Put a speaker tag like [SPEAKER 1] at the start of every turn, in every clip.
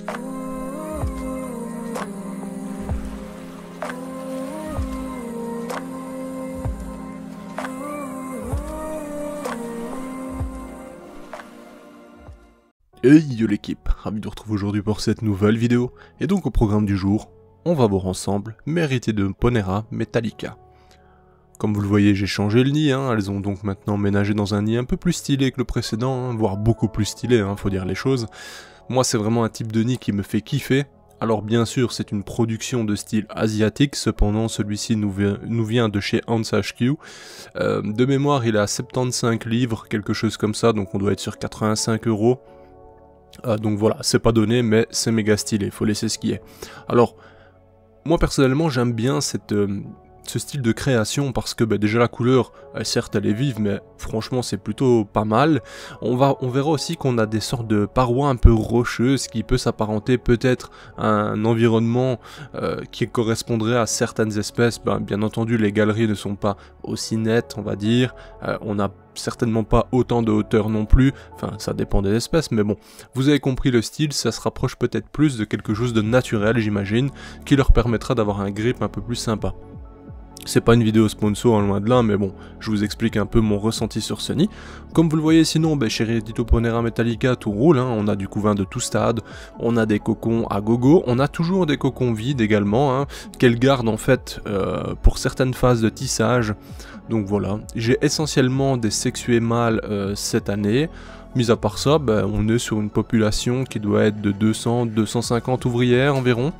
[SPEAKER 1] Hey yo l'équipe, ravi de vous retrouver aujourd'hui pour cette nouvelle vidéo. Et donc au programme du jour, on va voir ensemble mes héritiers de Ponera Metallica. Comme vous le voyez, j'ai changé le nid, elles ont donc maintenant emménagé dans un nid un peu plus stylé que le précédent, voire beaucoup plus stylé, faut dire les choses. Moi c'est vraiment un type de nid qui me fait kiffer. Alors bien sûr c'est une production de style asiatique, cependant celui-ci nous vient de chez Hans HQ. De mémoire il est à 75 livres, quelque chose comme ça, donc on doit être sur 85 €. Donc voilà, c'est pas donné, mais c'est méga stylé, faut laisser ce qui est. Alors, moi personnellement, j'aime bien ce style de création parce que déjà la couleur, certes elle est vive, mais franchement c'est plutôt pas mal. On verra aussi qu'on a des sortes de parois un peu rocheuses qui peut s'apparenter peut-être à un environnement qui correspondrait à certaines espèces. Bien entendu, les galeries ne sont pas aussi nettes, on va dire. On a certainement pas autant de hauteur non plus, enfin ça dépend des espèces, mais bon, vous avez compris le style, ça se rapproche peut-être plus de quelque chose de naturel, j'imagine, qui leur permettra d'avoir un grip un peu plus sympa. C'est pas une vidéo sponsor, loin de là, mais bon, je vous explique un peu mon ressenti sur ce nid. Comme vous le voyez sinon, chez Heredito Ponera Metallica, tout roule, on a du couvain de tout stade, on a des cocons à gogo, on a toujours des cocons vides également, qu'elles gardent en fait pour certaines phases de tissage. Donc voilà, j'ai essentiellement des sexués mâles cette année. Mis à part ça, on est sur une population qui doit être de 200-250 ouvrières environ.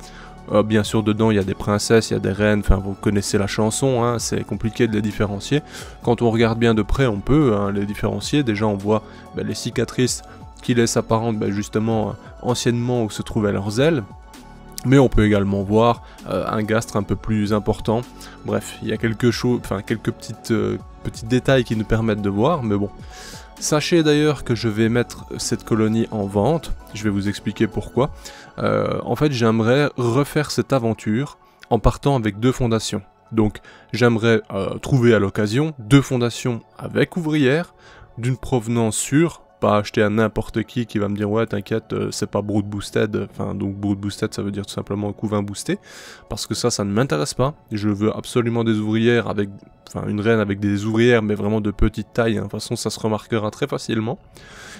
[SPEAKER 1] Bien sûr dedans il y a des princesses, il y a des reines, enfin vous connaissez la chanson, c'est compliqué de les différencier. Quand on regarde bien de près on peut les différencier, déjà on voit les cicatrices qui laissent apparentes justement anciennement où se trouvaient leurs ailes. Mais on peut également voir un gastre un peu plus important. Bref, il y a quelques petits détails qui nous permettent de voir, mais bon. Sachez d'ailleurs que je vais mettre cette colonie en vente, je vais vous expliquer pourquoi. En fait, j'aimerais refaire cette aventure en partant avec 2 fondations. Donc, j'aimerais trouver à l'occasion 2 fondations avec ouvrières, d'une provenance sûre, pas acheter à n'importe qui va me dire ouais t'inquiète c'est pas brood boosted, donc brood boosted ça veut dire tout simplement couvain boosté, parce que ça ne m'intéresse pas. Je veux absolument des ouvrières avec, une reine avec des ouvrières mais vraiment de petite taille, de toute façon ça se remarquera très facilement.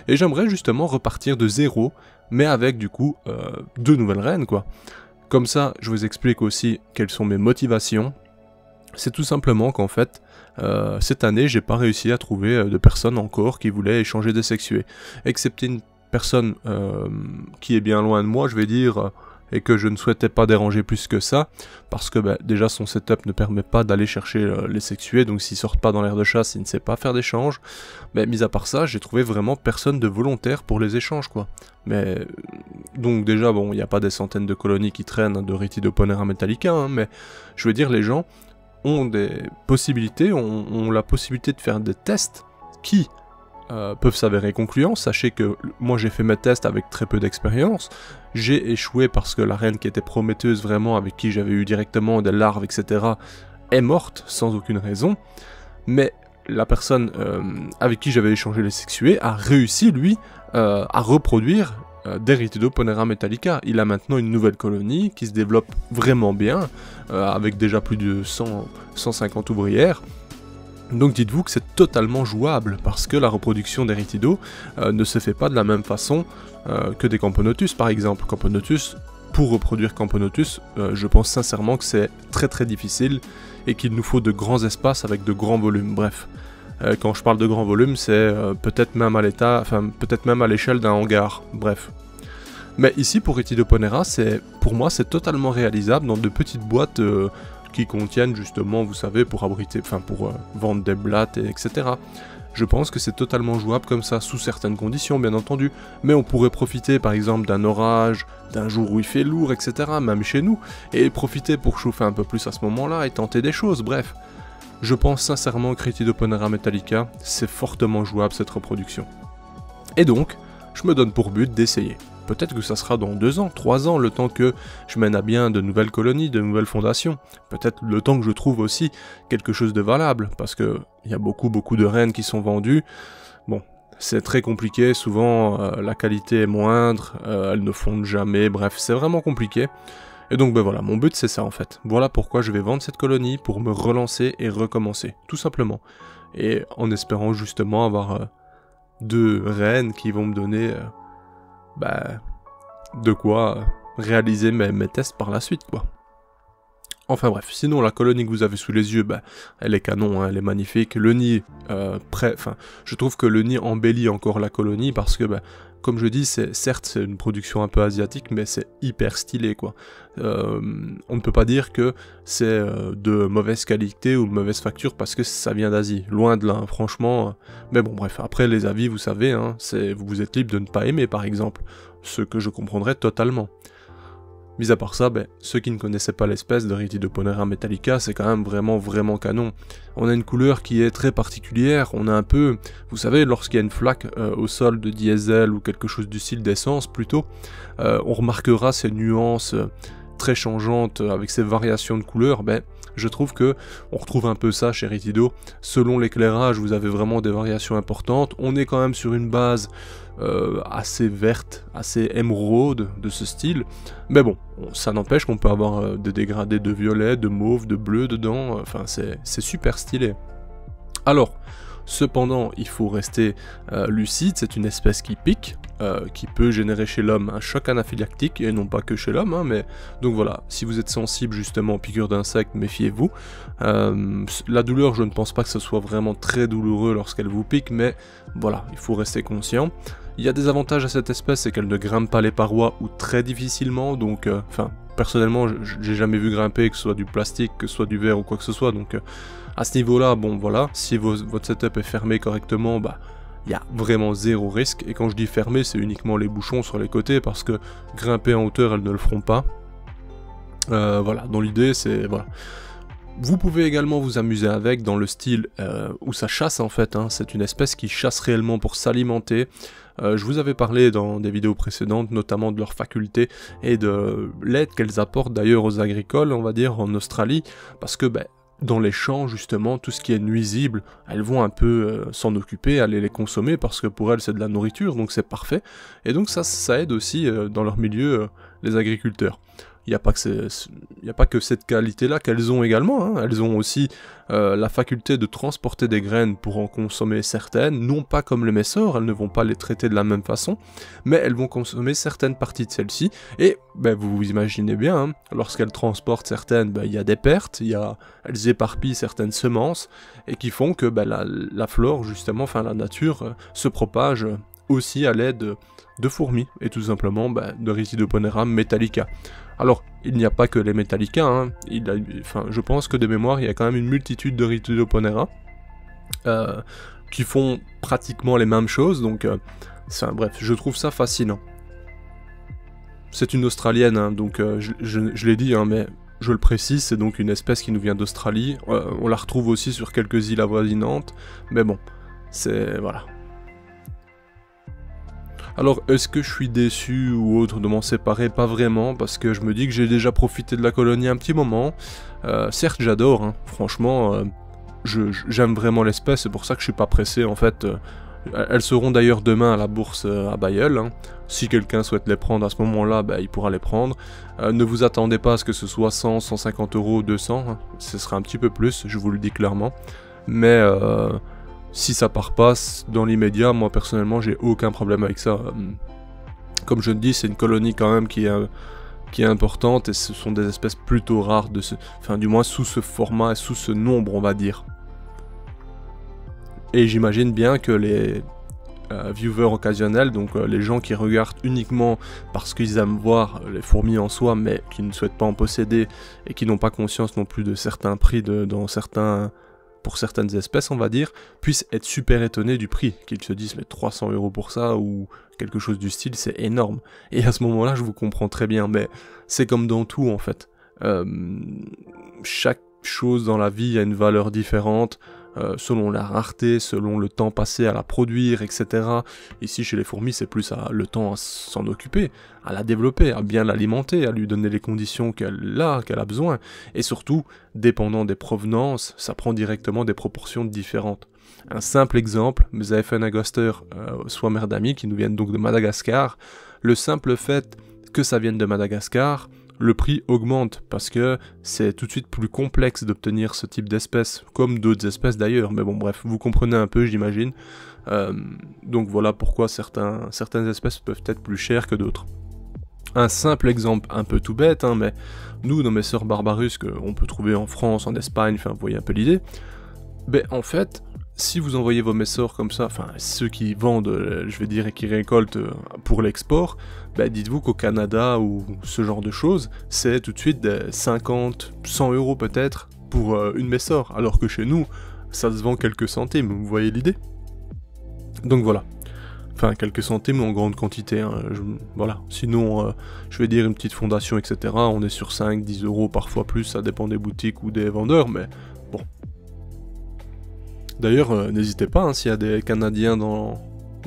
[SPEAKER 1] Et j'aimerais justement repartir de zéro, mais avec du coup 2 nouvelles reines quoi. Comme ça je vous explique aussi quelles sont mes motivations. C'est tout simplement qu'en fait, cette année, j'ai pas réussi à trouver de personnes encore qui voulaient échanger des sexués. Excepté une personne qui est bien loin de moi, je vais dire, et que je ne souhaitais pas déranger plus que ça, parce que déjà son setup ne permet pas d'aller chercher les sexués, donc s'ils sortent pas dans l'aire de chasse, il ne sait pas faire d'échange. Mais mis à part ça, j'ai trouvé vraiment personne de volontaire pour les échanges, quoi. Mais donc déjà, il n'y a pas des centaines de colonies qui traînent de Heredito Ponera Metallica, mais je veux dire, les gens ont des possibilités, ont la possibilité de faire des tests qui peuvent s'avérer concluants. Sachez que moi j'ai fait mes tests avec très peu d'expérience, j'ai échoué parce que la reine qui était prometteuse vraiment, avec qui j'avais eu directement des larves etc, est morte sans aucune raison, mais la personne avec qui j'avais échangé les sexués a réussi lui à reproduire d'Heredito Ponera Metallica. Il a maintenant une nouvelle colonie qui se développe vraiment bien, avec déjà plus de 150 ouvrières. Donc dites-vous que c'est totalement jouable, parce que la reproduction d'Heredito ne se fait pas de la même façon que des Camponotus par exemple. Camponotus, pour reproduire Camponotus, je pense sincèrement que c'est très très difficile, et qu'il nous faut de grands espaces avec de grands volumes, bref. Quand je parle de grand volume, c'est peut-être même à l'échelle d'un hangar, bref. Mais ici, pour Heredito Ponera, pour moi, c'est totalement réalisable dans de petites boîtes qui contiennent justement, vous savez, pour abriter, pour vendre des blattes, etc. Je pense que c'est totalement jouable comme ça, sous certaines conditions, bien entendu. Mais on pourrait profiter, par exemple, d'un orage, d'un jour où il fait lourd, etc., même chez nous, et profiter pour chauffer un peu plus à ce moment-là et tenter des choses, bref. Je pense sincèrement que Heredito Ponera Metallica, c'est fortement jouable cette reproduction. Et donc, je me donne pour but d'essayer. Peut-être que ça sera dans 2 ans, 3 ans, le temps que je mène à bien de nouvelles colonies, de nouvelles fondations. Peut-être le temps que je trouve aussi quelque chose de valable, parce que il y a beaucoup de reines qui sont vendues. Bon, c'est très compliqué, souvent la qualité est moindre, elles ne fondent jamais, bref, c'est vraiment compliqué. Et donc ben voilà, mon but c'est ça en fait. Voilà pourquoi je vais vendre cette colonie, pour me relancer et recommencer, tout simplement. Et en espérant justement avoir 2 reines qui vont me donner de quoi réaliser mes tests par la suite, quoi. Enfin bref, sinon la colonie que vous avez sous les yeux, elle est canon, hein, elle est magnifique. Le nid, je trouve que le nid embellit encore la colonie parce que, comme je dis, certes c'est une production un peu asiatique, mais c'est hyper stylé, quoi. On ne peut pas dire que c'est de mauvaise qualité ou de mauvaise facture parce que ça vient d'Asie, loin de là, hein, franchement. Mais bon bref, après les avis, vous savez, hein, vous êtes libre de ne pas aimer par exemple, ce que je comprendrais totalement. Mis à part ça, ceux qui ne connaissaient pas l'espèce de Rhytidoponera metallica, c'est quand même vraiment canon. On a une couleur qui est très particulière, on a un peu, vous savez, lorsqu'il y a une flaque au sol de diesel ou quelque chose du style d'essence plutôt, on remarquera ces nuances très changeantes avec ces variations de couleurs, je trouve que on retrouve un peu ça chez Rhytido. Selon l'éclairage, vous avez vraiment des variations importantes. On est quand même sur une base assez verte, assez émeraude de ce style. Mais bon, ça n'empêche qu'on peut avoir des dégradés de violet, de mauve, de bleu dedans. Enfin, c'est super stylé. Alors, cependant, il faut rester lucide. C'est une espèce qui pique, qui peut générer chez l'homme un choc anaphylactique, et non pas que chez l'homme, hein, mais... Donc voilà, si vous êtes sensible justement aux piqûres d'insectes, méfiez-vous. La douleur, je ne pense pas que ce soit vraiment très douloureux lorsqu'elle vous pique, mais voilà, il faut rester conscient. Il y a des avantages à cette espèce, c'est qu'elle ne grimpe pas les parois ou très difficilement, donc... personnellement, j'ai jamais vu grimper, que ce soit du plastique, que ce soit du verre ou quoi que ce soit, donc... à ce niveau-là, bon voilà, si votre setup est fermé correctement, il y a vraiment zéro risque, et quand je dis fermé, c'est uniquement les bouchons sur les côtés, parce que grimper en hauteur, elles ne le feront pas. Voilà, dans l'idée, c'est... voilà. Vous pouvez également vous amuser avec dans le style où ça chasse en fait, hein. C'est une espèce qui chasse réellement pour s'alimenter. Je vous avais parlé dans des vidéos précédentes, notamment de leurs facultés et de l'aide qu'elles apportent d'ailleurs aux agricoles, on va dire, en Australie, parce que dans les champs, justement, tout ce qui est nuisible, elles vont un peu s'en occuper, aller les consommer, parce que pour elles, c'est de la nourriture, donc c'est parfait. Et donc ça aide aussi, dans leur milieu, les agriculteurs. Il n'y a pas que cette qualité-là qu'elles ont également, hein. Elles ont aussi la faculté de transporter des graines pour en consommer certaines, non pas comme les messors, elles ne vont pas les traiter de la même façon, mais elles vont consommer certaines parties de celles-ci, et vous vous imaginez bien, hein, lorsqu'elles transportent certaines, il y a des pertes, elles éparpillent certaines semences, et qui font que la flore, justement, enfin la nature, se propage aussi à l'aide de fourmis, et tout simplement de Rhytidoponera metallica. Alors, il n'y a pas que les Metallica, hein. Je pense que de mémoire, il y a quand même une multitude de Rhytidoponera qui font pratiquement les mêmes choses, donc bref, je trouve ça fascinant. C'est une Australienne, hein, donc je l'ai dit, hein, mais je le précise, c'est donc une espèce qui nous vient d'Australie. On la retrouve aussi sur quelques îles avoisinantes, mais bon, voilà. Alors, est-ce que je suis déçu ou autre de m'en séparer? Pas vraiment, parce que je me dis que j'ai déjà profité de la colonie un petit moment. Certes, j'adore, hein. Franchement, j'aime vraiment l'espèce, c'est pour ça que je suis pas pressé, en fait. Elles seront d'ailleurs demain à la bourse à Bailleul, hein. Si quelqu'un souhaite les prendre à ce moment-là, il pourra les prendre. Ne vous attendez pas à ce que ce soit 100, 150 euros, 200, hein. Ce sera un petit peu plus, je vous le dis clairement. Mais... si ça part pas, dans l'immédiat, moi personnellement, j'ai aucun problème avec ça. Comme je le dis, c'est une colonie quand même qui est importante, et ce sont des espèces plutôt rares, du moins sous ce format et sous ce nombre, on va dire. Et j'imagine bien que les viewers occasionnels, donc les gens qui regardent uniquement parce qu'ils aiment voir les fourmis en soi, mais qui ne souhaitent pas en posséder, et qui n'ont pas conscience non plus de certains prix pour certaines espèces, on va dire, puissent être super étonnés du prix, qu'ils se disent, mais 300 € pour ça, ou quelque chose du style, c'est énorme. Et à ce moment-là, je vous comprends très bien, mais c'est comme dans tout, en fait. Chaque chose dans la vie a une valeur différente, selon la rareté, selon le temps passé à la produire, etc. Ici, chez les fourmis, c'est plus le temps à s'en occuper, à la développer, à bien l'alimenter, à lui donner les conditions qu'elle a besoin. Et surtout, dépendant des provenances, ça prend directement des proportions différentes. Un simple exemple, mes AFN Agoster, soit mère d'amis, qui nous viennent donc de Madagascar, le simple fait que ça vienne de Madagascar, le prix augmente parce que c'est tout de suite plus complexe d'obtenir ce type d'espèces, comme d'autres espèces d'ailleurs, mais bon bref, vous comprenez un peu j'imagine. Donc voilà pourquoi certaines espèces peuvent être plus chères que d'autres. Un simple exemple un peu tout bête, hein, mais nous, nos messeurs Barbarus, qu'on peut trouver en France, en Espagne, enfin vous voyez un peu l'idée, ben en fait, si vous envoyez vos messors comme ça, enfin ceux qui vendent, je vais dire, et qui récoltent pour l'export, ben dites-vous qu'au Canada ou ce genre de choses, c'est tout de suite des 50, 100 € peut-être pour une messor, alors que chez nous, ça se vend quelques centimes, vous voyez l'idée? Donc voilà. Enfin, quelques centimes en grande quantité, hein, voilà. Sinon, je vais dire une petite fondation, etc. On est sur 5, 10 €, parfois plus, ça dépend des boutiques ou des vendeurs, mais bon. D'ailleurs, n'hésitez pas, hein, s'il y a des Canadiens dans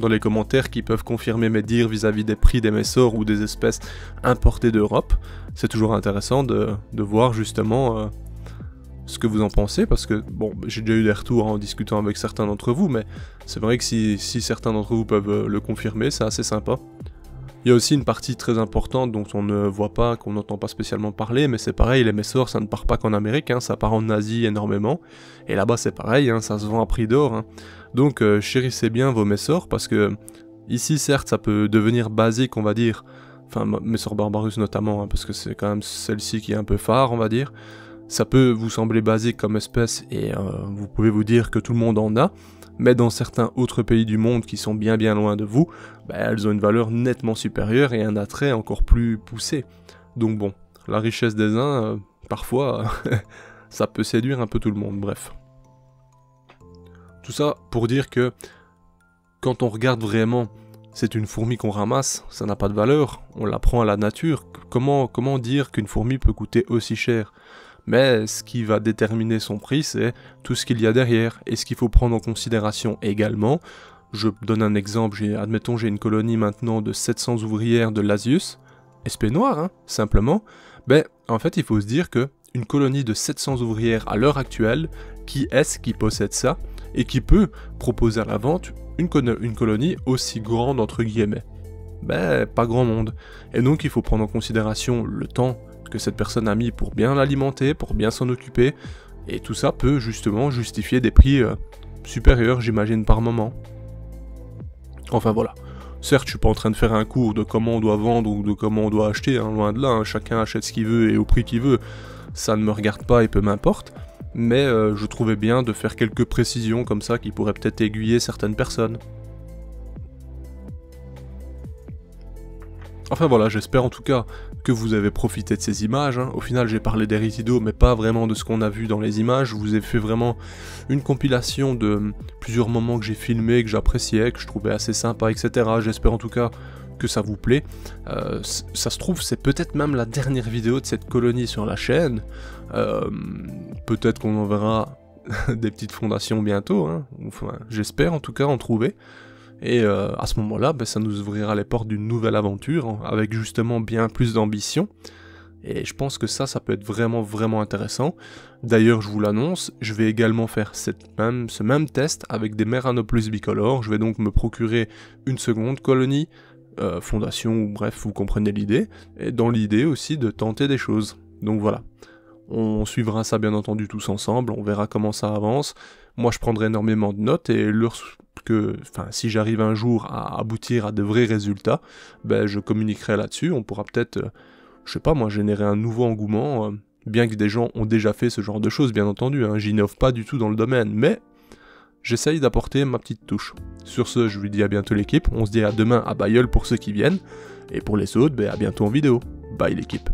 [SPEAKER 1] les commentaires qui peuvent confirmer mes dires vis-à-vis des prix des messors ou des espèces importées d'Europe. C'est toujours intéressant de voir justement ce que vous en pensez, parce que, bon, j'ai déjà eu des retours en discutant avec certains d'entre vous, mais c'est vrai que si certains d'entre vous peuvent le confirmer, c'est assez sympa. Il y a aussi une partie très importante dont on ne voit pas, qu'on n'entend pas spécialement parler, mais c'est pareil, les messors, ça ne part pas qu'en Amérique, hein, ça part en Asie énormément, et là-bas c'est pareil, hein, ça se vend à prix d'or. Hein. Donc chérissez bien vos messors, parce que ici, certes, ça peut devenir basique, on va dire, enfin, messor Barbarus notamment, hein, parce que c'est quand même celle-ci qui est un peu phare, on va dire. Ça peut vous sembler basique comme espèce et vous pouvez vous dire que tout le monde en a, mais dans certains autres pays du monde qui sont bien loin de vous, bah, elles ont une valeur nettement supérieure et un attrait encore plus poussé. Donc bon, la richesse des uns, parfois, ça peut séduire un peu tout le monde, bref. Tout ça pour dire que quand on regarde vraiment, c'est une fourmi qu'on ramasse, ça n'a pas de valeur, on la prend à la nature. Comment dire qu'une fourmi peut coûter aussi cher ? Mais ce qui va déterminer son prix, c'est tout ce qu'il y a derrière. Et ce qu'il faut prendre en considération également, je donne un exemple, admettons j'ai une colonie maintenant de 700 ouvrières de Lasius, SP noir, hein, simplement, ben en fait il faut se dire que une colonie de 700 ouvrières à l'heure actuelle, qui est-ce qui possède ça, et qui peut proposer à la vente une colonie aussi grande entre guillemets? Ben pas grand monde. Et donc il faut prendre en considération le temps que cette personne a mis pour bien l'alimenter, pour bien s'en occuper, et tout ça peut justement justifier des prix supérieurs, j'imagine, par moment. Enfin voilà. Certes, je suis pas en train de faire un cours de comment on doit vendre ou de comment on doit acheter, hein, loin de là, hein, chacun achète ce qu'il veut et au prix qu'il veut, ça ne me regarde pas et peu m'importe, mais je trouvais bien de faire quelques précisions comme ça qui pourraient peut-être aiguiller certaines personnes. Enfin voilà, j'espère en tout cas que vous avez profité de ces images. Hein. Au final, j'ai parlé d'Eritido, mais pas vraiment de ce qu'on a vu dans les images. Je vous ai fait vraiment une compilation de plusieurs moments que j'ai filmés, que j'appréciais, que je trouvais assez sympa, etc. J'espère en tout cas que ça vous plaît. Ça se trouve, c'est peut-être même la dernière vidéo de cette colonie sur la chaîne. Peut-être qu'on en verra des petites fondations bientôt. Hein. Enfin, j'espère en tout cas en trouver. Et à ce moment-là, ben, ça nous ouvrira les portes d'une nouvelle aventure, hein, avec justement bien plus d'ambition. Et je pense que ça peut être vraiment intéressant. D'ailleurs, je vous l'annonce, je vais également faire ce même test avec des Meranopus bicolores. Je vais donc me procurer une seconde colonie, fondation, ou bref, vous comprenez l'idée. Et dans l'idée aussi de tenter des choses. Donc voilà. On suivra ça bien entendu tous ensemble, on verra comment ça avance. Moi je prendrai énormément de notes et si j'arrive un jour à aboutir à de vrais résultats, ben je communiquerai là-dessus, on pourra peut-être, je sais pas moi, générer un nouveau engouement, bien que des gens ont déjà fait ce genre de choses bien entendu, hein, j'innove pas du tout dans le domaine, mais j'essaye d'apporter ma petite touche. Sur ce, je vous dis à bientôt l'équipe, on se dit à demain à Bayeul pour ceux qui viennent, et pour les autres, ben à bientôt en vidéo. Bye l'équipe.